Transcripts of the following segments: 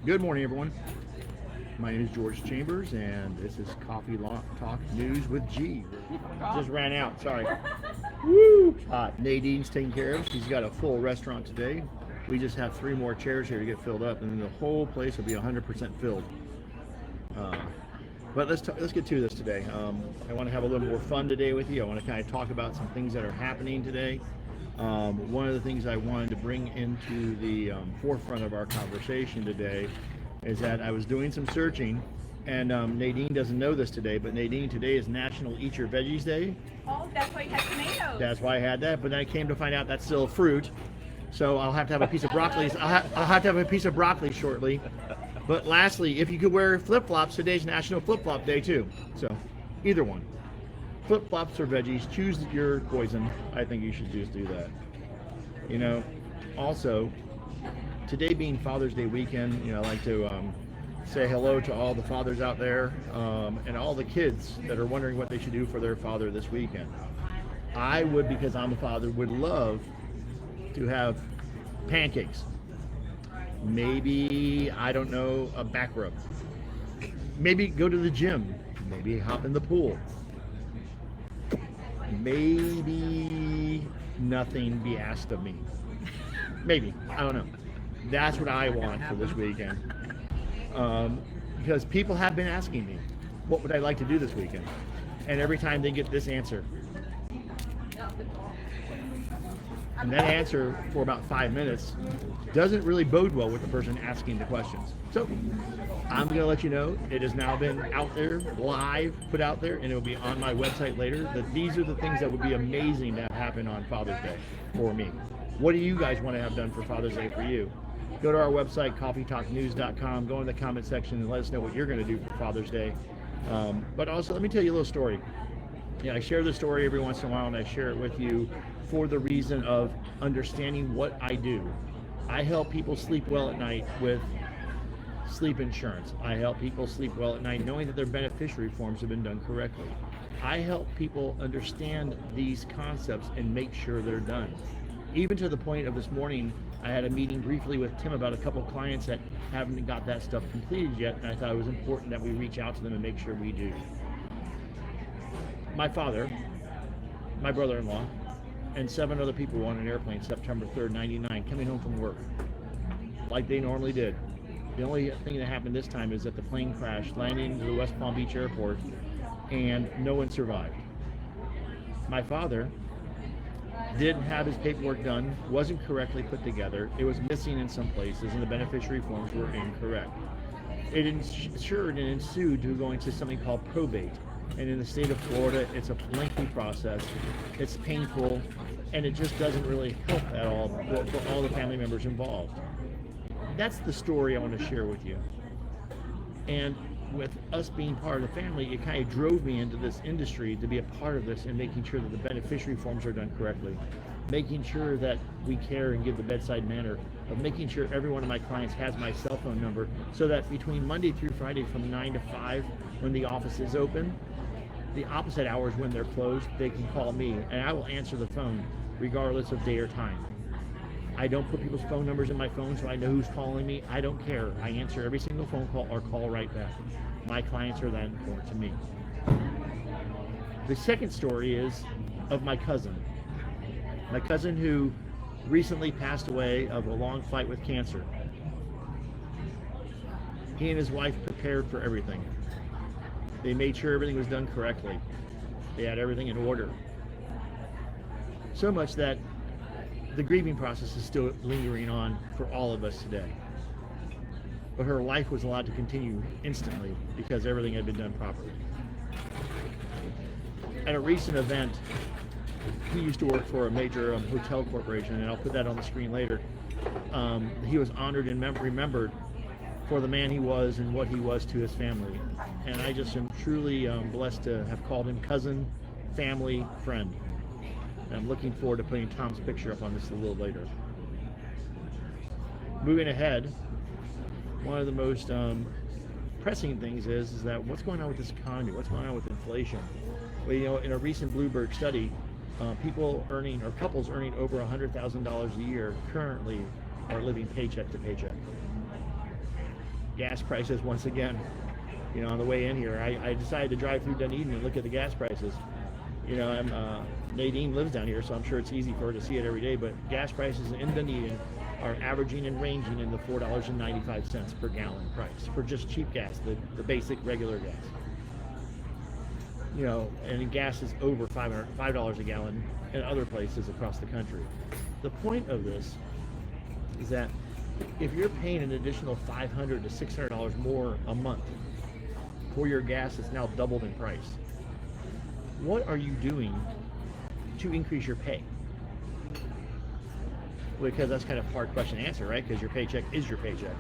Good morning, everyone. My name is George Chambers, and this is Coffee Talk News with G. Just ran out, sorry. Woo! Nadine's taking care of. She's got a full restaurant today. We just have 3 more chairs here to get filled up, and then the whole place will be 100% filled. But let's get to this today. I want to have a little more fun today with you. I want to kind of talk about some things that are happening today. One of the things I wanted to bring into the forefront of our conversation today is that I was doing some searching, and Nadine doesn't know this today, but Nadine, today is National Eat Your Veggies Day. Oh, that's why you had tomatoes. That's why I had that, but then I came to find out that's still a fruit, so I'll have to have a piece of broccoli. I'll have to have a piece of broccoli shortly. But lastly, if you could wear flip-flops, today's National Flip-Flop Day too. So either one. Flip-flops or veggies, choose your poison. I think you should just do that. You know, also, today being Father's Day weekend, you know, I like to say hello to all the fathers out there and all the kids that are wondering what they should do for their father this weekend. I would, because I'm a father, would love to have pancakes. Maybe, I don't know, a back rub. Maybe go to the gym. Maybe hop in the pool. Maybe nothing be asked of me. Maybe, I don't know. That's what I want for this weekend. Because people have been asking me, what would I like to do this weekend? And every time they get this answer. And that answer for about 5 minutes doesn't really bode well with the person asking the questions. So I'm going to let you know it has now been out there, live, put out there, and it will be on my website later, that these are the things that would be amazing to have happen on Father's Day for me. What do you guys want to have done for Father's Day for you? Go to our website, CoffeeTalkNews.com, go in the comment section and let us know what you're going to do for Father's Day. But also, let me tell you a little story. I share this story every once in a while, and I share it with you for the reason of understanding what I do. I help people sleep well at night with sleep insurance. I help people sleep well at night knowing that their beneficiary forms have been done correctly. I help people understand these concepts and make sure they're done. Even to the point of this morning, I had a meeting briefly with Tim about a couple clients that haven't got that stuff completed yet, and I thought it was important that we reach out to them and make sure we do. My father, my brother-in-law, and 7 other people were on an airplane September 3rd, 99, coming home from work, like they normally did. The only thing that happened this time is that the plane crashed, landing into the West Palm Beach airport, and no one survived. My father didn't have his paperwork done, wasn't correctly put together, it was missing in some places, and the beneficiary forms were incorrect. It ensued to going to something called probate. And in the state of Florida, it's a lengthy process, it's painful, and it just doesn't really help at all for all the family members involved. That's the story I want to share with you. And with us being part of the family, it kind of drove me into this industry to be a part of this and making sure that the beneficiary forms are done correctly, making sure that we care and give the bedside manner, of making sure every one of my clients has my cell phone number, so that between Monday through Friday from 9 to 5, when the office is open, the opposite hours when they're closed, they can call me and I will answer the phone regardless of day or time. I don't put people's phone numbers in my phone so I know who's calling me. I don't care. I answer every single phone call or call right back. My clients are that important to me. The second story is of my cousin. My cousin who recently passed away of a long fight with cancer. He and his wife prepared for everything. They made sure everything was done correctly. They had everything in order. So much that the grieving process is still lingering on for all of us today. But her life was allowed to continue instantly because everything had been done properly. At a recent event, he used to work for a major hotel corporation, and I'll put that on the screen later. He was honored and remembered for the man he was and what he was to his family. And I just am truly blessed to have called him cousin, family, friend. And I'm looking forward to putting Tom's picture up on this a little later. Moving ahead, one of the most pressing things is that what's going on with this economy? What's going on with inflation? Well, you know, in a recent Bloomberg study, people earning, or couples earning over $100,000 a year currently are living paycheck to paycheck. gas prices once again. You know, on the way in here, I decided to drive through Dunedin and look at the gas prices. You know, Nadine lives down here, so I'm sure it's easy for her to see it every day, but gas prices in Dunedin are averaging and ranging in the $4.95 per gallon price for just cheap gas, the basic regular gas. You know, and gas is over $5 a gallon in other places across the country. The point of this is that if you're paying an additional $500 to $600 more a month for your gas that's now doubled in price, what are you doing to increase your pay? Because that's kind of a hard question to answer, right? Because your paycheck is your paycheck.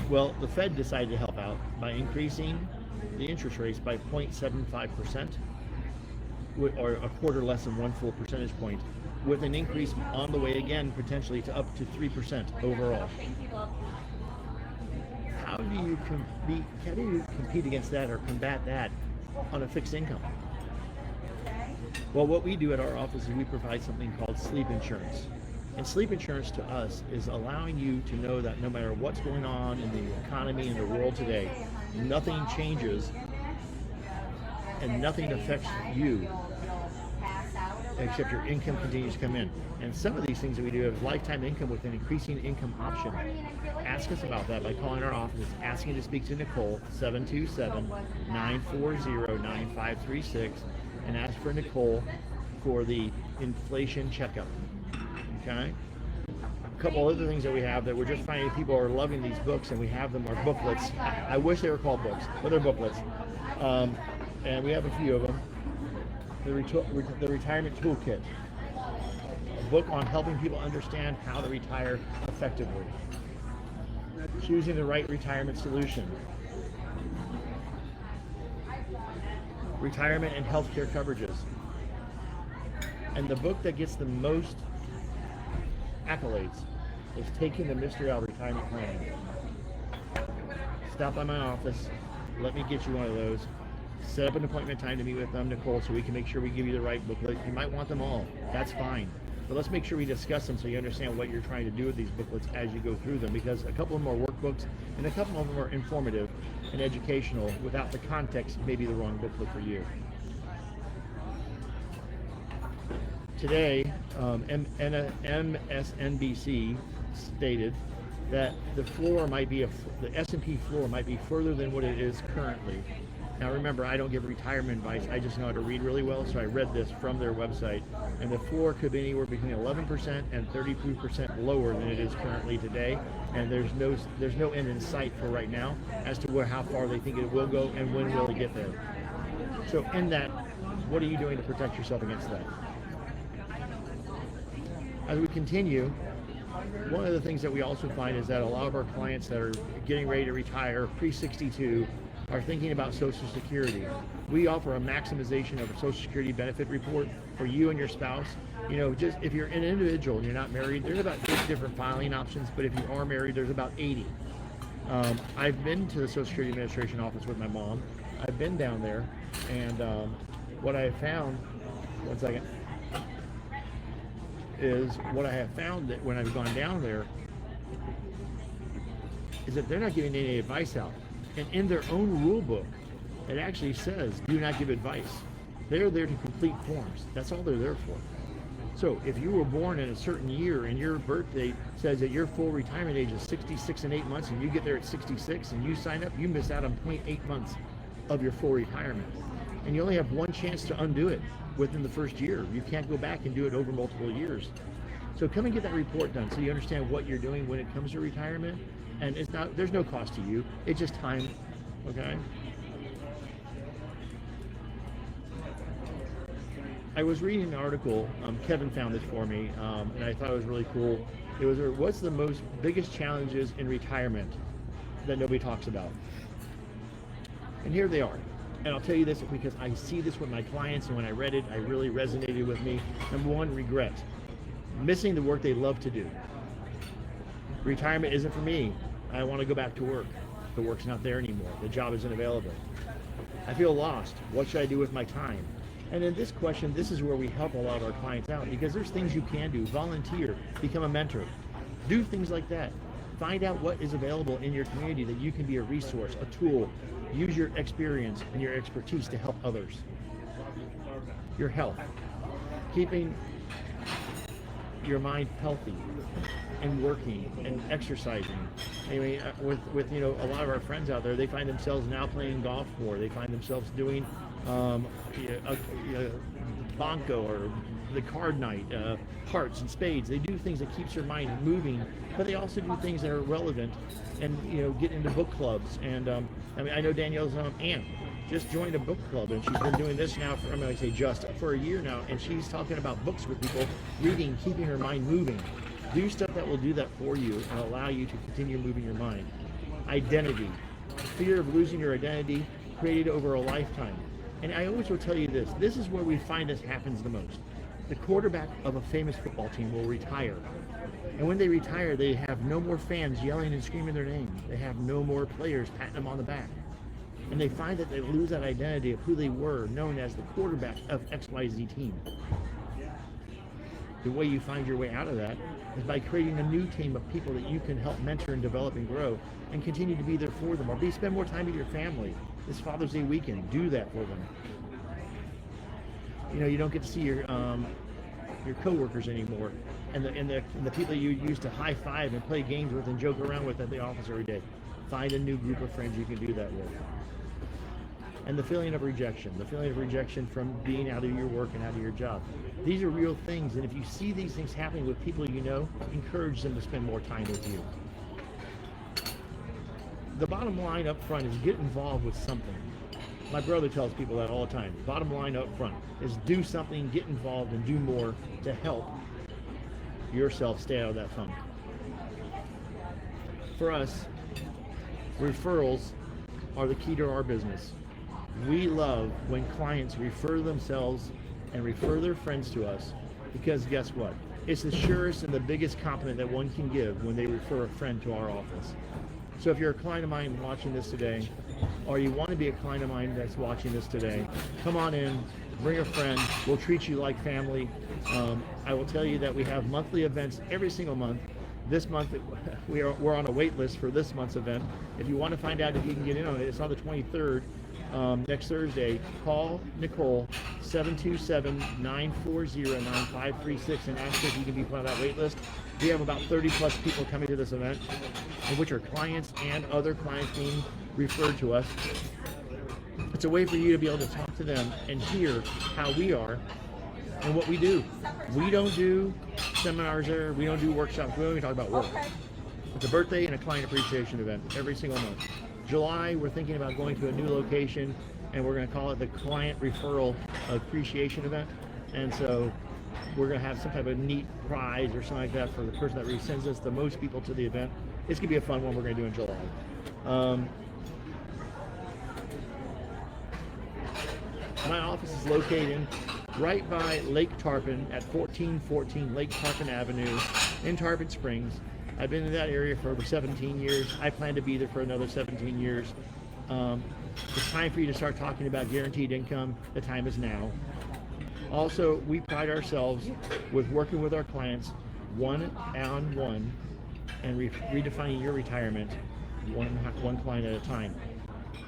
Well, the Fed decided to help out by increasing the interest rates by 0.75%, or a quarter less than 1 full percentage point, with an increase on the way again, potentially to up to 3% overall. How do you compete against that or combat that on a fixed income? Well, what we do at our office is we provide something called sleep insurance. And sleep insurance to us is allowing you to know that no matter what's going on in the economy and the world today, nothing changes and nothing affects you except your income continues to come in. And some of these things that we do have lifetime income with an increasing income option. Ask us about that by calling our office, asking to speak to Nicole, 727-940-9536, and ask for Nicole for the inflation checkup. Okay? A couple other things that we have that we're just finding people are loving these books, and we have them are booklets. I wish they were called books, but they're booklets. And we have a few of them. The Retirement Toolkit, a book on helping people understand how to retire effectively. Choosing the right retirement solution. Retirement and healthcare coverages. And the book that gets the most accolades is Taking the Mystery Out of Retirement Planning. Stop by my office. Let me get you one of those. Set up an appointment time to meet with Nicole, so we can make sure we give you the right booklet. You might want them all. That's fine. But let's make sure we discuss them so you understand what you're trying to do with these booklets as you go through them, because a couple of them are workbooks and a couple of them are informative and educational. Without the context, maybe the wrong booklet for you. Today, MSNBC stated that the S&P floor might be further than what it is currently. Now remember, I don't give retirement advice, I just know how to read really well, so I read this from their website, and the floor could be anywhere between 11% and 32% lower than it is currently today, and there's no end in sight for right now as to how far they think it will go and when will it get there. So in that, what are you doing to protect yourself against that? As we continue, one of the things that we also find is that a lot of our clients that are getting ready to retire pre-62 are thinking about Social Security. We offer a maximization of a Social Security benefit report for you and your spouse. You know, just if you're an individual and you're not married, there's about 8 different filing options, but if you are married, there's about 80. I've been to the Social Security Administration office with my mom. I've been down there, and what I have found, one second, is what I have found that when I've gone down there is that they're not giving any advice out. And in their own rule book, it actually says, do not give advice. They're there to complete forms. That's all they're there for. So if you were born in a certain year and your birth date says that your full retirement age is 66 and 8 months, and you get there at 66 and you sign up, you miss out on 0.8 months of your full retirement. And you only have one chance to undo it within the first year. You can't go back and do it over multiple years. So come and get that report done so you understand what you're doing when it comes to retirement. And there's no cost to you. It's just time, okay? I was reading an article, Kevin found this for me, and I thought it was really cool. It was, what's the biggest challenges in retirement that nobody talks about? And here they are. And I'll tell you this because I see this with my clients, and when I read it, it really resonated with me. Number one, regret. Missing the work they love to do. Retirement isn't for me. I want to go back to work. The work's not there anymore. The job isn't available. I feel lost. What should I do with my time? And in this question, this is where we help a lot of our clients out, because there's things you can do. Volunteer, become a mentor, do things like that. Find out what is available in your community that you can be a resource, a tool. Use your experience and your expertise to help others. Your health. Keeping your mind healthy and working and exercising. I mean, with you know, a lot of our friends out there, they find themselves now playing golf more. They find themselves doing banco or the card night, hearts and spades. They do things that keeps your mind moving, but they also do things that are relevant, and you know, get into book clubs. And I mean, I know Danielle's aunt just joined a book club, and she's been doing this now for, I'm going to say just for a year now, and she's talking about books with people, reading, keeping her mind moving. Do stuff that will do that for you and allow you to continue moving your mind. Identity. Fear of losing your identity created over a lifetime. And I always will tell you this. This is where we find this happens the most. The quarterback of a famous football team will retire. And when they retire, they have no more fans yelling and screaming their name. They have no more players patting them on the back. And they find that they lose that identity of who they were, known as the quarterback of XYZ team. The way you find your way out of that is by creating a new team of people that you can help mentor and develop and grow, and continue to be there for them. Or spend more time with your family. This Father's Day weekend, do that for them. You know, you don't get to see your coworkers anymore, and the people you used to high five and play games with and joke around with at the office every day. Find a new group of friends you can do that with. And the feeling of rejection from being out of your work and out of your job. These are real things, and if you see these things happening with people you know, encourage them to spend more time with you. The bottom line up front is get involved with something. My brother tells people that all the time. Bottom line up front is do something, get involved, and do more to help yourself stay out of that funk. For us, referrals are the key to our business. We love when clients refer themselves and refer their friends to us, because guess what? It's the surest and the biggest compliment that one can give when they refer a friend to our office. So if you're a client of mine watching this today, or you want to be a client of mine that's watching this today, come on in, bring a friend. We'll treat you like family. I will tell you that we have monthly events every single month. This month, we're on a wait list for this month's event. If you want to find out if you can get in on it, it's on the 23rd, next Thursday. Call Nicole, 727-940-9536, and ask if you can be part of that wait list. We have about 30 plus people coming to this event, in which are clients and other clients being referred to us. It's a way for you to be able to talk to them and hear how we are and what we do. We don't do seminars there. We don't do workshops. We don't even talk about work. It's a birthday and a client appreciation event every single month. July, we're thinking about going to a new location, and we're going to call it the Client Referral Appreciation Event. And so we're going to have some type of neat prize or something like that for the person that sends us the most people to the event. It's going to be a fun one we're going to do in July. My office is located right by Lake Tarpon at 1414 Lake Tarpon Avenue in Tarpon Springs. I've been in that area for over 17 years. I plan to be there for another 17 years. It's time for you to start talking about guaranteed income. The time is now. Also, we pride ourselves with working with our clients one-on-one and redefining your retirement one client at a time.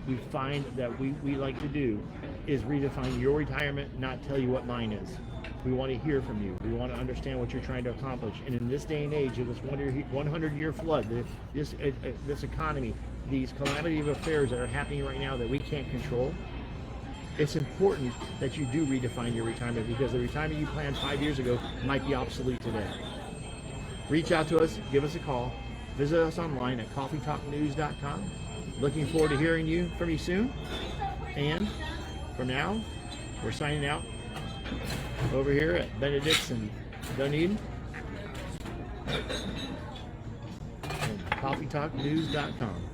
We find that we like to do is redefine your retirement, not tell you what mine is. We want to hear from you. We want to understand what you're trying to accomplish. And in this day and age, of this 100-year flood, this economy, these calamity of affairs that are happening right now that we can't control, it's important that you do redefine your retirement, because the retirement you planned 5 years ago might be obsolete today. Reach out to us, give us a call, visit us online at CoffeeTalkNews.com. Looking forward to hearing from you soon. And from now, we're signing out over here at Benedict's in Dunedin. CoffeeTalkNews.com.